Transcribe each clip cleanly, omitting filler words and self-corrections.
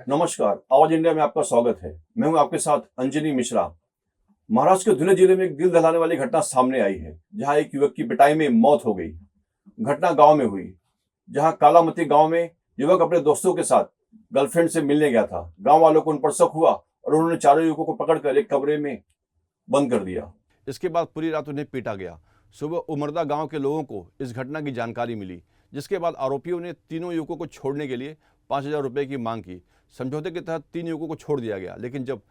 नमस्कार, आवाज इंडिया में आपका स्वागत है। मैं हूं आपके साथ अंजनी मिश्रा। महाराष्ट्र के धुले जिले में एक दिल दहलाने वाली घटना सामने आई है, जहां एक युवक की पिटाई में मौत हो गई। घटना गांव में हुई, जहां कालामती गांव में युवक अपने दोस्तों के साथ गर्लफ्रेंड से मिलने गया था। गांव वालों को उन पर शक हुआ और उन्होंने चारों युवकों को पकड़कर एक कमरे में बंद कर दिया। इसके बाद पूरी रात उन्हें पीटा गया। सुबह उमरदा गांव के लोगों को इस घटना की जानकारी मिली, जिसके बाद आरोपियों ने तीनों युवकों को छोड़ने के लिए 5,000 रुपये की मांग की। समझौते के तहत 3 युवकों को छोड़ दिया गया, लेकिन जब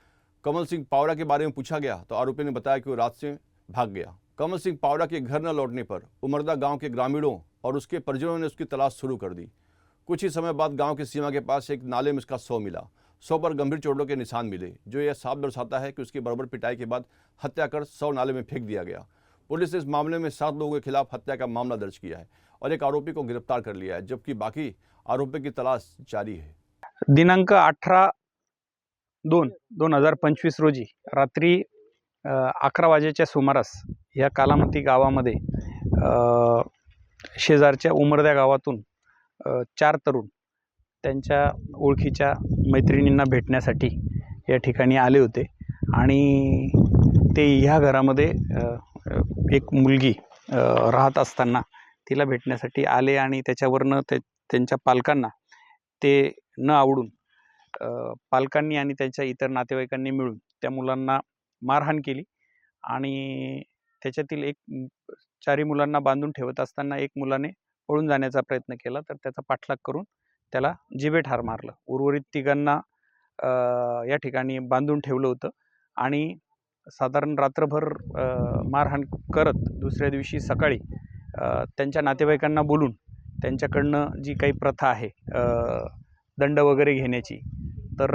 कमल सिंह पावड़ा के बारे में पूछा गया तो आरोपी ने बताया कि वो रात से भाग गया। कमल सिंह पावड़ा के घर न लौटने पर उमरदा गांव के ग्रामीणों और उसके परिजनों ने उसकी तलाश शुरू कर दी। कुछ ही समय बाद गांव की सीमा के पास एक नाले में उसका शव मिला। शव पर गंभीर चोटों के निशान मिले, जो यह साफ दर्शाता है कि उसकी बर्बर पिटाई के बाद हत्या कर शव नाले में फेंक दिया गया। पुलिस ने इस मामले में 7 लोगों के खिलाफ हत्या का मामला दर्ज किया है और एक आरोपी को गिरफ्तार कर लिया है, जबकि बाकी आरोपी की तलाश जारी है। दिनांक 18/2/2025 रोजी रात्री 11 वाजेच्या सुमारास या कालामती गावामध्ये शेजारच्या उमरद्या गावातून 4 तरुण त्यांच्या ओळखीच्या मैत्रिणींना भेटण्यासाठी या ठिकाणी आले होते आणि ते ह्या घरामध्ये एक मुलगी राहत असताना तिला भेटण्यासाठी आले आणि त्याच्यावरनं त्यांच्या पालकांना ते न आवडून पालकांनी आणि त्यांच्या इतर नातेवाईकांनी मिळून त्या मुलांना मारहाण केली आणि त्याच्यातील एक 4 मुलांना बांधून ठेवत असताना एक मुलाने पळून जाण्याचा प्रयत्न केला, तर त्याचा पाठलाग करून त्याला जिवे ठार मारलं। उर्वरित तिघांना या ठिकाणी बांधून ठेवलं होतं आणि साधारण रात्रभर मारहाण करत दुसऱ्या दिवशी सकाळी त्यांच्या नातेवाईकांना बोलून त्यांच्याकडनं जी काही प्रथा आहे दंड वगैरे घेण्याची, तर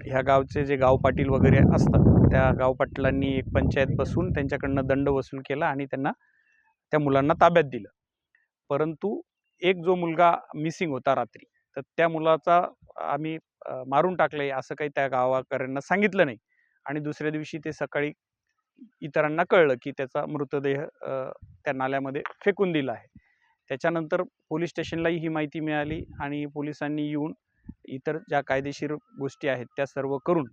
ह्या गावचे जे गाव पाटील वगैरे असतात त्या गाव पाटलांनी एक पंचायत बसवून त्यांच्याकडनं दंड वसूल केला आणि त्यांना त्या मुलांना ताब्यात दिलं। परंतु एक जो मुलगा मिसिंग होता रात्री, तर त्या मुलाचा आम्ही मारून टाकले असं काही त्या गावकऱ्यांना सांगितलं नाही आणि दुसऱ्या दिवशी ते सकाळी इतरांना कळलं की त्याचा मृतदेह त्या नाल्यामध्ये फेकून दिला आहे। त्याच्यानंतर पोलीस स्टेशनलाही ही माहिती मिळाली आणि पोलिसांनी येऊन इतर ज्या कायदेशीर गोष्टी आहेत त्या सर्व करून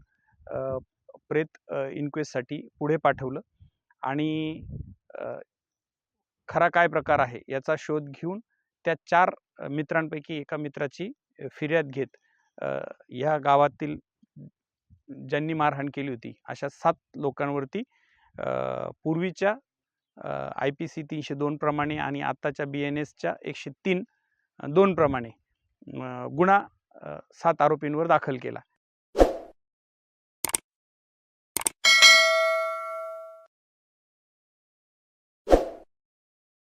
प्रेत इन्क्वेस्टसाठी पुढे पाठवलं आणि खरा काय प्रकार आहे याचा शोध घेऊन त्या 4 मित्रांपैकी एका मित्राची फिर्याद घेत ह्या गावातील ज्यांनी मारहाण केली होती अशा 7 लोकांवरती पूर्वीच्या IPC 302 प्रमाणे आणि आत्ताच्या BNSच्या 103(2) प्रमाणे गुन्हा 7 आरोपींवर दाखल केला।